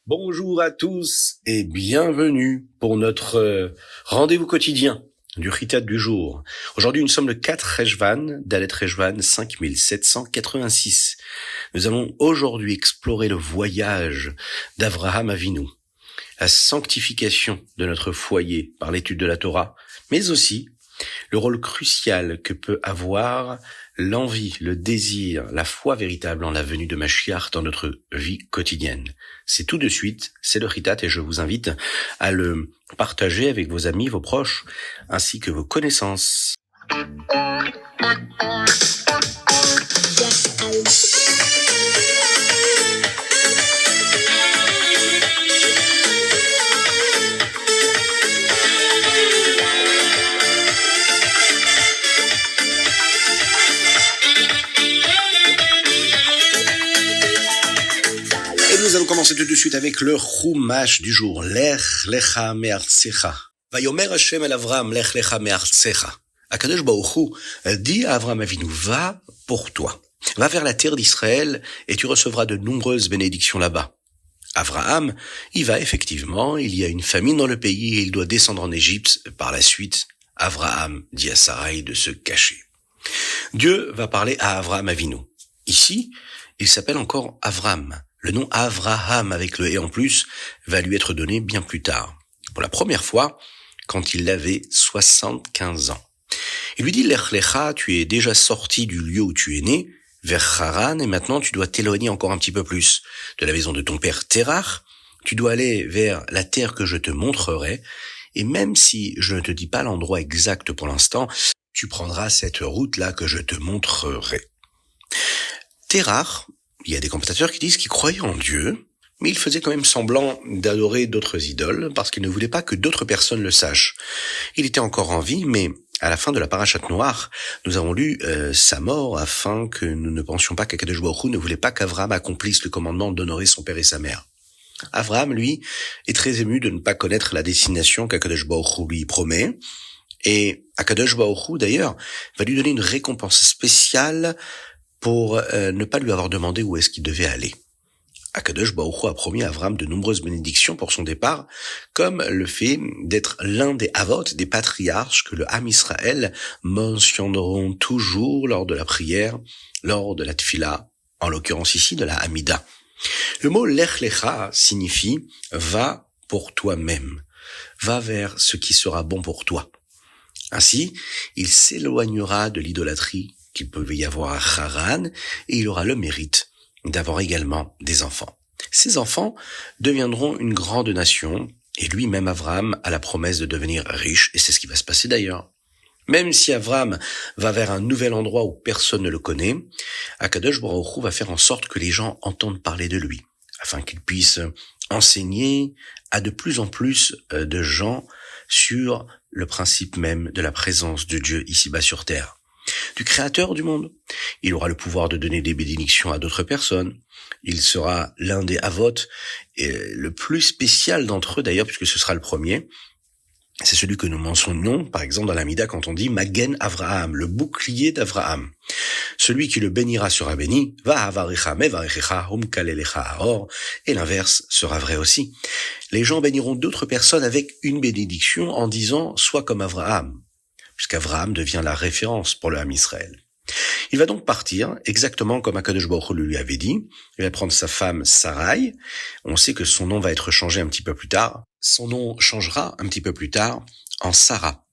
Bonjour à tous et bienvenue pour notre rendez-vous quotidien du Ritat du jour. Aujourd'hui, nous sommes le 4 Rejvan, Dalet Rejvan 5786. Nous allons aujourd'hui explorer le voyage d'Avraham Avinu, la sanctification de notre foyer par l'étude de la Torah, mais aussi le rôle crucial que peut avoir l'envie, le désir, la foi véritable en la venue de Mashiach dans notre vie quotidienne. C'est tout de suite, c'est le Ritat et je vous invite à le partager avec vos amis, vos proches, ainsi que vos connaissances. Nous allons commencer tout de suite avec le Chumash du jour. Lech lecha me'artsecha. Vayomer Hashem el Avram, lech lecha me'artsecha. Akadosh Baruch Hu dit à Avraham Avinu, va pour toi. Va vers la terre d'Israël et tu recevras de nombreuses bénédictions là-bas. Avraham, il va effectivement, il y a une famine dans le pays et il doit descendre en Égypte. Par la suite, Avraham dit à Sarai de se cacher. Dieu va parler à Avraham Avinu. Ici, il s'appelle encore Avram. Le nom Avraham avec le « et » en plus va lui être donné bien plus tard. Pour la première fois, quand il avait 75 ans. Il lui dit « Lech lecha, tu es déjà sorti du lieu où tu es né, vers Haran, et maintenant tu dois t'éloigner encore un petit peu plus de la maison de ton père Terach. Tu dois aller vers la terre que je te montrerai, et même si je ne te dis pas l'endroit exact pour l'instant, tu prendras cette route-là que je te montrerai. » Terach, il y a des commentateurs qui disent qu'il croyait en Dieu, mais il faisait quand même semblant d'adorer d'autres idoles parce qu'il ne voulait pas que d'autres personnes le sachent. Il était encore en vie, mais à la fin de la Parashat Noach, nous avons lu sa mort afin que nous ne pensions pas qu'Akadosh Baruch Hu ne voulait pas qu'Avraham accomplisse le commandement d'honorer son père et sa mère. Avraham, lui, est très ému de ne pas connaître la destination qu'Akadosh Baruch Hu lui promet, et Akadosh Baruch Hu, d'ailleurs, va lui donner une récompense spéciale pour ne pas lui avoir demandé où est-ce qu'il devait aller. Akadosh Baruch Hu a promis à Avraham de nombreuses bénédictions pour son départ, comme le fait d'être l'un des avot, des patriarches que le Ham Israël mentionneront toujours lors de la prière, lors de la tfila, en l'occurrence ici de la Hamida. Le mot lech lecha signifie « va pour toi-même », va vers ce qui sera bon pour toi. Ainsi, il s'éloignera de l'idolâtrie qu'il peut y avoir à Haran, et il aura le mérite d'avoir également des enfants. Ces enfants deviendront une grande nation, et lui-même Avraham a la promesse de devenir riche, et c'est ce qui va se passer d'ailleurs. Même si Avraham va vers un nouvel endroit où personne ne le connaît, Akadosh Baruch Hu va faire en sorte que les gens entendent parler de lui, afin qu'il puisse enseigner à de plus en plus de gens sur le principe même de la présence de Dieu ici-bas sur terre. Du créateur du monde. Il aura le pouvoir de donner des bénédictions à d'autres personnes. Il sera l'un des avot, et le plus spécial d'entre eux d'ailleurs, puisque ce sera le premier. C'est celui que nous mentionnons, par exemple, dans l'Amida, quand on dit Magen Avraham, le bouclier d'Avraham. Celui qui le bénira sera béni, va avarecha mevarechecha hum kalelecha ahor, et l'inverse sera vrai aussi. Les gens béniront d'autres personnes avec une bénédiction en disant, sois comme Avraham, puisqu'Avraham devient la référence pour le Ham Israël. Il va donc partir, exactement comme Akadosh Baruch Hu lui avait dit. Il va prendre sa femme Sarai. On sait que son nom va être changé un petit peu plus tard. Son nom changera un petit peu plus tard en Sarah.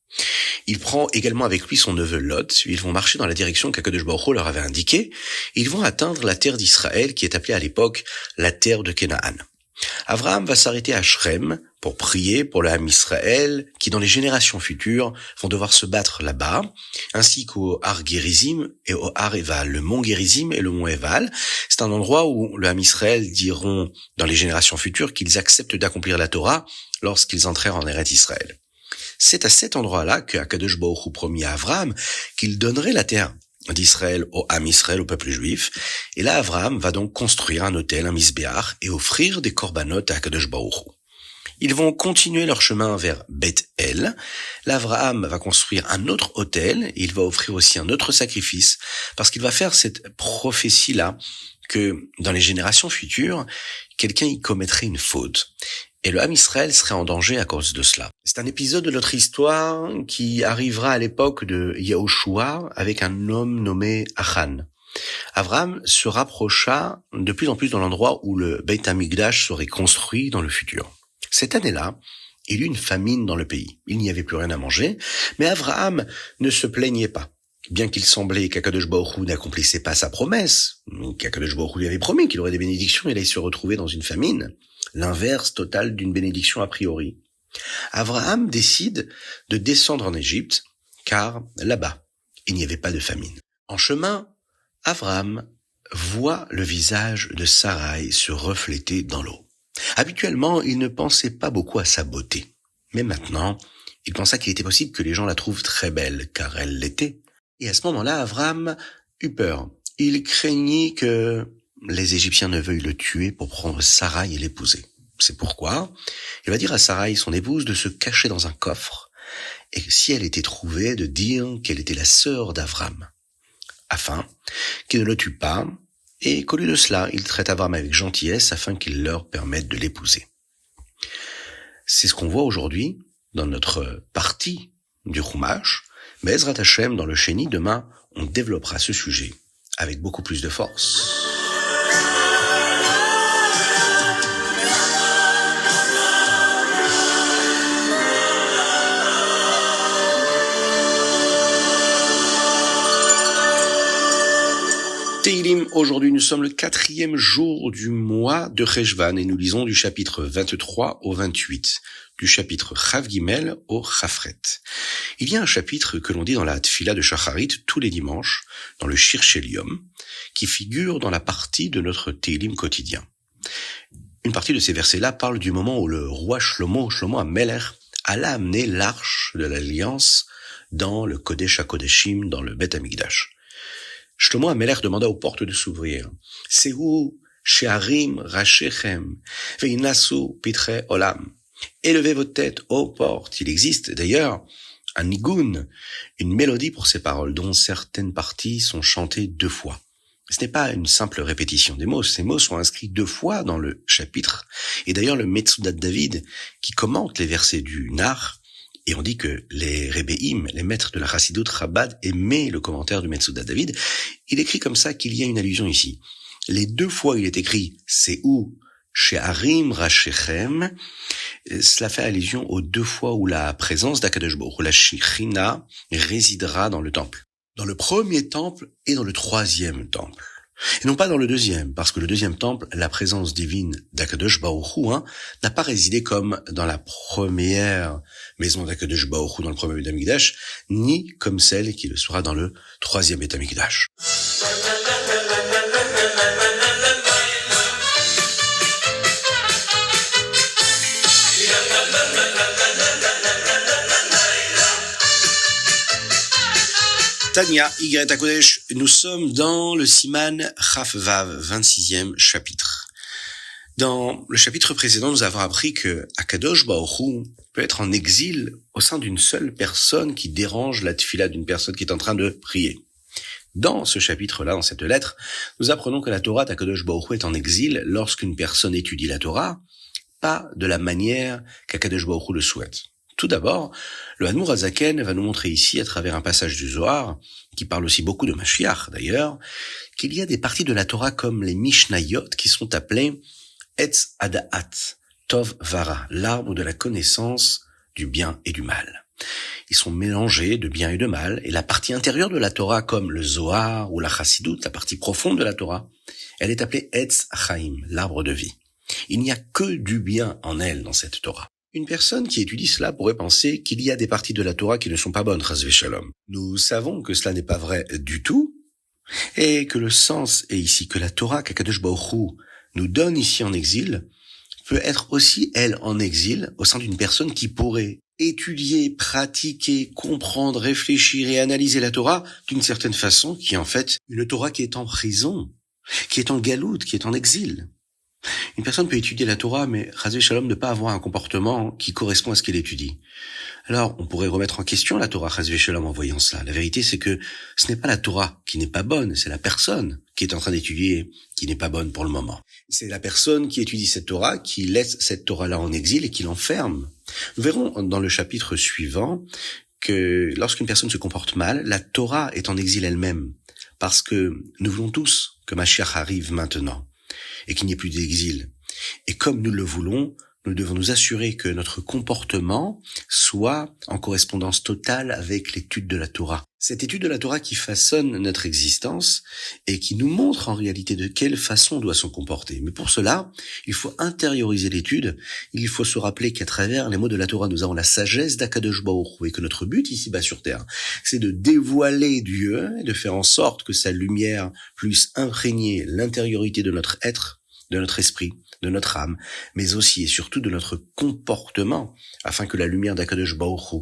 Il prend également avec lui son neveu Lot. Ils vont marcher dans la direction qu'Akadosh Baruch Hu leur avait indiquée. Ils vont atteindre la terre d'Israël, qui est appelée à l'époque la terre de Canaan. Avraham va s'arrêter à Shrem pour prier pour le Ham Israël, qui dans les générations futures vont devoir se battre là-bas, ainsi qu'au Har Gerizim et au Har Eval, le mont Gerizim et le mont Eval. C'est un endroit où le Ham Israël diront dans les générations futures qu'ils acceptent d'accomplir la Torah lorsqu'ils entrèrent en Eretz Israël. C'est à cet endroit-là que Akadosh Baruch Hu promit à Avraham qu'il donnerait la terre d'Israël au Ham Israël, au peuple juif. Et là, Avraham va donc construire un autel, un misbéach, et offrir des korbanot à Akadosh Baruch Hu. Ils vont continuer leur chemin vers Beth-El. Là, Avraham va construire un autre autel, et il va offrir aussi un autre sacrifice, parce qu'il va faire cette prophétie-là que dans les générations futures, quelqu'un y commettrait une faute. Et le Ham Israël serait en danger à cause de cela. C'est un épisode de notre histoire qui arrivera à l'époque de Yahushua avec un homme nommé Achan. Abraham se rapprocha de plus en plus dans l'endroit où le Beit HaMikdash serait construit dans le futur. Cette année-là, il y eut une famine dans le pays. Il n'y avait plus rien à manger, mais Abraham ne se plaignait pas. Bien qu'il semblait qu'Akadosh Baruch Hu n'accomplissait pas sa promesse, qu'Akadosh Baruch Hu lui avait promis qu'il aurait des bénédictions, il allait se retrouver dans une famine, l'inverse total d'une bénédiction a priori. Abraham décide de descendre en Égypte, car là-bas, il n'y avait pas de famine. En chemin, Abraham voit le visage de Sarai se refléter dans l'eau. Habituellement, il ne pensait pas beaucoup à sa beauté. Mais maintenant, il pensa qu'il était possible que les gens la trouvent très belle, car elle l'était. Et à ce moment-là, Abraham eut peur. Il craignit que les Égyptiens ne veuillent le tuer pour prendre Sarai et l'épouser. C'est pourquoi il va dire à Sarai, son épouse, de se cacher dans un coffre, et si elle était trouvée, de dire qu'elle était la sœur d'Abraham, afin qu'il ne le tue pas, et qu'au lieu de cela, il traite Abraham avec gentillesse afin qu'il leur permette de l'épouser. C'est ce qu'on voit aujourd'hui dans notre partie du Chumash, mais Ezrat Hashem, dans le Sheni, demain, on développera ce sujet avec beaucoup plus de force. Teilim, aujourd'hui nous sommes le 4e jour du mois de Cheshvan et nous lisons du chapitre 23 au 28, du chapitre Chav Gimel au Chafret. Il y a un chapitre que l'on dit dans la Tfila de Shacharit tous les dimanches, dans le Shir Shel Yom, qui figure dans la partie de notre Teilim quotidien. Une partie de ces versets-là parle du moment où le roi Shlomo HaMelech, alla amener l'arche de l'Alliance dans le Kodesh HaKodeshim, dans le Beit HaMikdash. Shlomo HaMelech demanda aux portes de s'ouvrir. C'est où she'arim rachechem ve'inasu pitre olam. Élevez vos têtes aux portes. Il existe d'ailleurs un nigun, une mélodie pour ces paroles, dont certaines parties sont chantées 2 fois. Ce n'est pas une simple répétition des mots. Ces mots sont inscrits 2 fois dans le chapitre. Et d'ailleurs, le Metsudat David, qui commente les versets du Nar, et on dit que les Rebbeim, les maîtres de la Chassidut Chabad, aimaient le commentaire du Metsudat David. Il écrit comme ça qu'il y a une allusion ici. Les 2 fois il est écrit « c'est où » she'arim rachechem, cela fait allusion aux 2 fois où la présence d'Akadosh Baruch Hu, la Shekhinah, résidera dans le temple. Dans le premier temple et dans le 3e temple. Et non pas dans le 2e, parce que le 2e temple, la présence divine d'Akadosh Baruch Hu, n'a pas résidé comme dans la première maison d'Akadosh Baruch Hu, dans le premier Beit HaMikdash, ni comme celle qui le sera dans le 3e Beit HaMikdash. Tania, Y Kodesh, nous sommes dans le Siman Chaf Vav, 26e chapitre. Dans le chapitre précédent, nous avons appris que Akadosh Baruch Hu peut être en exil au sein d'une seule personne qui dérange la tfila d'une personne qui est en train de prier. Dans ce chapitre-là, dans cette lettre, nous apprenons que la Torah d'Akadosh Baruch Hu est en exil lorsqu'une personne étudie la Torah, pas de la manière qu'Akadosh Baruch Hu le souhaite. Tout d'abord, le Hadmour HaZaken va nous montrer ici, à travers un passage du Zohar, qui parle aussi beaucoup de Mashiach d'ailleurs, qu'il y a des parties de la Torah comme les Mishnayot qui sont appelées Etz Ada'at, Tov Vara, l'arbre de la connaissance du bien et du mal. Ils sont mélangés de bien et de mal, et la partie intérieure de la Torah, comme le Zohar ou la Chassidut, la partie profonde de la Torah, elle est appelée Etz Chaim, l'arbre de vie. Il n'y a que du bien en elle dans cette Torah. Une personne qui étudie cela pourrait penser qu'il y a des parties de la Torah qui ne sont pas bonnes, chas v'shalom. Nous savons que cela n'est pas vrai du tout, et que le sens est ici que la Torah qu'Akadosh Baruch Hu nous donne ici en exil peut être aussi, elle, en exil au sein d'une personne qui pourrait étudier, pratiquer, comprendre, réfléchir et analyser la Torah d'une certaine façon, qui est en fait une Torah qui est en prison, qui est en galoute, qui est en exil. Une personne peut étudier la Torah, mais Chas v'Shalom ne pas avoir un comportement qui correspond à ce qu'elle étudie. Alors, on pourrait remettre en question la Torah Chas v'Shalom en voyant cela. La vérité, c'est que ce n'est pas la Torah qui n'est pas bonne, c'est la personne qui est en train d'étudier qui n'est pas bonne pour le moment. C'est la personne qui étudie cette Torah qui laisse cette Torah-là en exil et qui l'enferme. Nous verrons dans le chapitre suivant que lorsqu'une personne se comporte mal, la Torah est en exil elle-même. Parce que nous voulons tous que Mashiach arrive maintenant et qu'il n'y ait plus d'exil. Et comme nous le voulons, nous devons nous assurer que notre comportement soit en correspondance totale avec l'étude de la Torah. Cette étude de la Torah qui façonne notre existence et qui nous montre en réalité de quelle façon on doit se comporter. Mais pour cela, il faut intérioriser l'étude, il faut se rappeler qu'à travers les mots de la Torah, nous avons la sagesse d'Akadosh Baruch Hu et que notre but ici-bas sur terre, c'est de dévoiler Dieu et de faire en sorte que sa lumière puisse imprégner l'intériorité de notre être, de notre esprit, de notre âme, mais aussi et surtout de notre comportement, afin que la lumière d'Akadosh Baruch Hu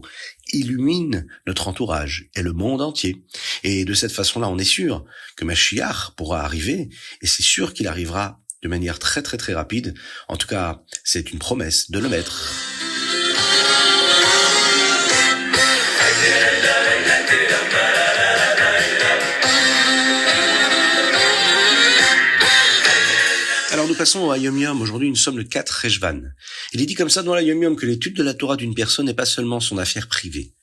illumine notre entourage et le monde entier. Et de cette façon-là, on est sûr que Mashiach pourra arriver, et c'est sûr qu'il arrivera de manière très très très rapide. En tout cas, c'est une promesse de le Maître. Alors nous passons au Hayom Yom. Aujourd'hui, nous sommes le 4 Rejvan. Il est dit comme ça dans l'Hayom Yom que l'étude de la Torah d'une personne n'est pas seulement son affaire privée.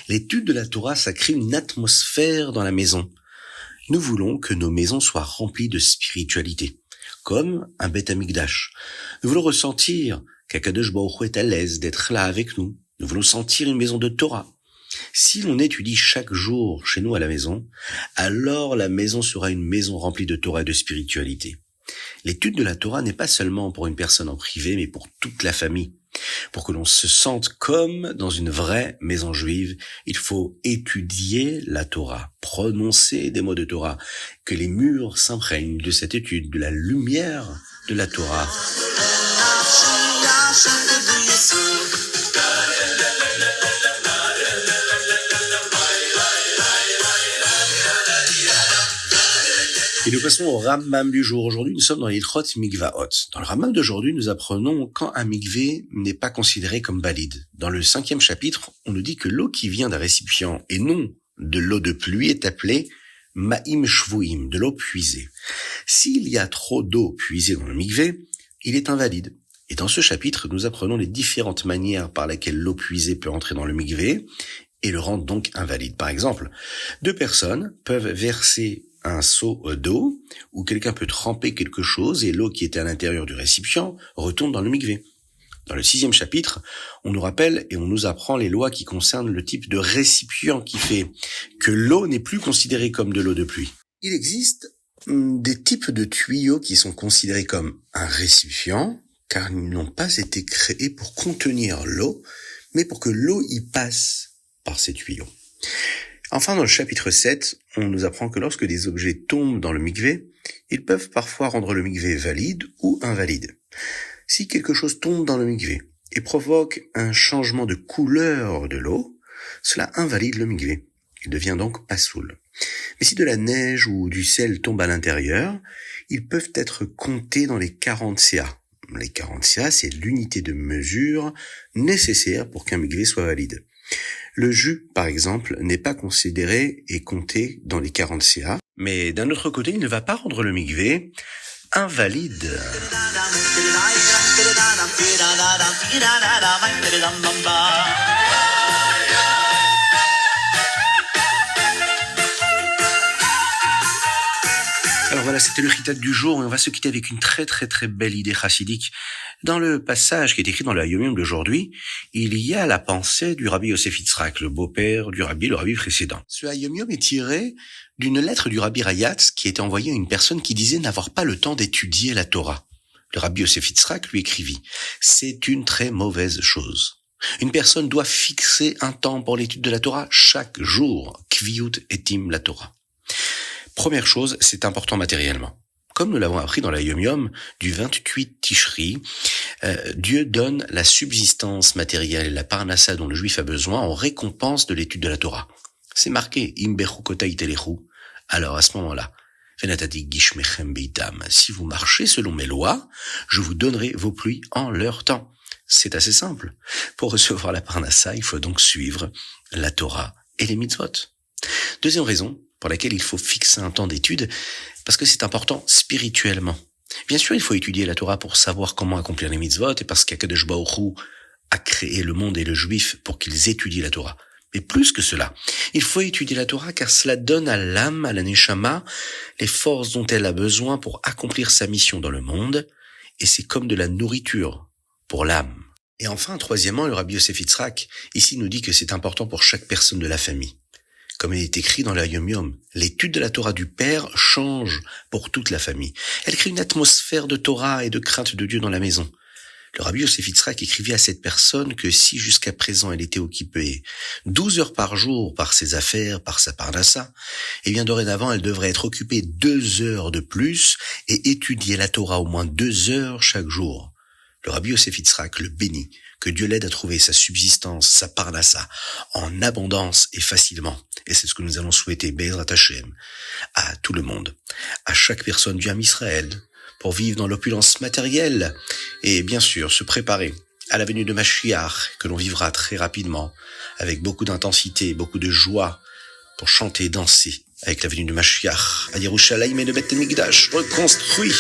L'étude de la Torah, ça crée une atmosphère dans la maison. Nous voulons que nos maisons soient remplies de spiritualité, comme un Beth Amikdash. Nous voulons ressentir qu'Akadosh Baruch Hu est à l'aise d'être là avec nous. Nous voulons sentir une maison de Torah. Si l'on étudie chaque jour chez nous à la maison, alors la maison sera une maison remplie de Torah et de spiritualité. L'étude de la Torah n'est pas seulement pour une personne en privé, mais pour toute la famille. Pour que l'on se sente comme dans une vraie maison juive, il faut étudier la Torah, prononcer des mots de Torah, que les murs s'imprègnent de cette étude, de la lumière de la Torah. Et nous passons au Rambam du jour. Aujourd'hui, nous sommes dans l'Hilchot Mikvaot. Dans le Rambam d'aujourd'hui, nous apprenons quand un mikvé n'est pas considéré comme valide. Dans le 5e chapitre, on nous dit que l'eau qui vient d'un récipient et non de l'eau de pluie est appelée Ma'im Shvuim, de l'eau puisée. S'il y a trop d'eau puisée dans le mikvé, il est invalide. Et dans ce chapitre, nous apprenons les différentes manières par lesquelles l'eau puisée peut entrer dans le mikvé et le rendre donc invalide. Par exemple, 2 personnes peuvent verser un seau d'eau où quelqu'un peut tremper quelque chose et l'eau qui était à l'intérieur du récipient retourne dans le mikvé. Dans le 6e chapitre, on nous rappelle et on nous apprend les lois qui concernent le type de récipient qui fait que l'eau n'est plus considérée comme de l'eau de pluie. Il existe des types de tuyaux qui sont considérés comme un récipient car ils n'ont pas été créés pour contenir l'eau, mais pour que l'eau y passe par ces tuyaux. Enfin, dans le chapitre 7, on nous apprend que lorsque des objets tombent dans le mikvé, ils peuvent parfois rendre le mikvé valide ou invalide. Si quelque chose tombe dans le mikvé et provoque un changement de couleur de l'eau, cela invalide le mikvé. Il devient donc pasoul. Mais si de la neige ou du sel tombe à l'intérieur, ils peuvent être comptés dans les 40 CA. Les 40 CA, c'est l'unité de mesure nécessaire pour qu'un mikvé soit valide. Le jus, par exemple, n'est pas considéré et compté dans les 40 CA, mais d'un autre côté, il ne va pas rendre le mikvé invalide. Alors voilà, c'était le chitat du jour et on va se quitter avec une très très très belle idée chassidique. Dans le passage qui est écrit dans le Hayom Yom d'aujourd'hui, il y a la pensée du Rabbi Yosef Yitzhak, le beau-père du Rabbi, le Rabbi précédent. Ce Hayom Yom est tiré d'une lettre du Rabbi Rayatz qui était envoyée à une personne qui disait n'avoir pas le temps d'étudier la Torah. Le Rabbi Yosef Yitzhak lui écrivit « C'est une très mauvaise chose. Une personne doit fixer un temps pour l'étude de la Torah chaque jour. Kviyut etim la Torah. » Première chose, c'est important matériellement. Comme nous l'avons appris dans la Yom Yom du 28 Tishri, Dieu donne la subsistance matérielle et la parnassa dont le juif a besoin en récompense de l'étude de la Torah. C'est marqué, Im bechu kota itelechu. Alors à ce moment-là, Venatati gishmechem beitam. Si vous marchez selon mes lois, je vous donnerai vos pluies en leur temps. C'est assez simple. Pour recevoir la parnassa, il faut donc suivre la Torah et les mitzvot. Deuxième raison pour laquelle il faut fixer un temps d'étude, parce que c'est important spirituellement. Bien sûr, il faut étudier la Torah pour savoir comment accomplir les mitzvot, et parce qu'Akadosh Baruch Hu a créé le monde et le juif pour qu'ils étudient la Torah. Mais plus que cela, il faut étudier la Torah car cela donne à l'âme, à la neshama, les forces dont elle a besoin pour accomplir sa mission dans le monde, et c'est comme de la nourriture pour l'âme. Et enfin, troisièmement, le Rabbi Yosef Yitzhak, ici nous dit que c'est important pour chaque personne de la famille. Comme il est écrit dans la Yom Yom, l'étude de la Torah du Père change pour toute la famille. Elle crée une atmosphère de Torah et de crainte de Dieu dans la maison. Le Rabbi Yosef Yitzhak écrivait à cette personne que si jusqu'à présent elle était occupée 12 heures par jour par ses affaires, par sa parnassa, eh bien dorénavant elle devrait être occupée 2 heures de plus et étudier la Torah au moins 2 heures chaque jour. Le Rabbi Yosef Yitzhak le bénit, que Dieu l'aide à trouver sa subsistance, sa parnassa, en abondance et facilement. Et c'est ce que nous allons souhaiter, Be'ezrat Hashem, à tout le monde, à chaque personne du Ham Israël, pour vivre dans l'opulence matérielle et bien sûr se préparer à la venue de Mashiach, que l'on vivra très rapidement, avec beaucoup d'intensité, beaucoup de joie, pour chanter et danser avec la venue de Mashiach, à Yerushalayim et le Beth Mikdash reconstruit.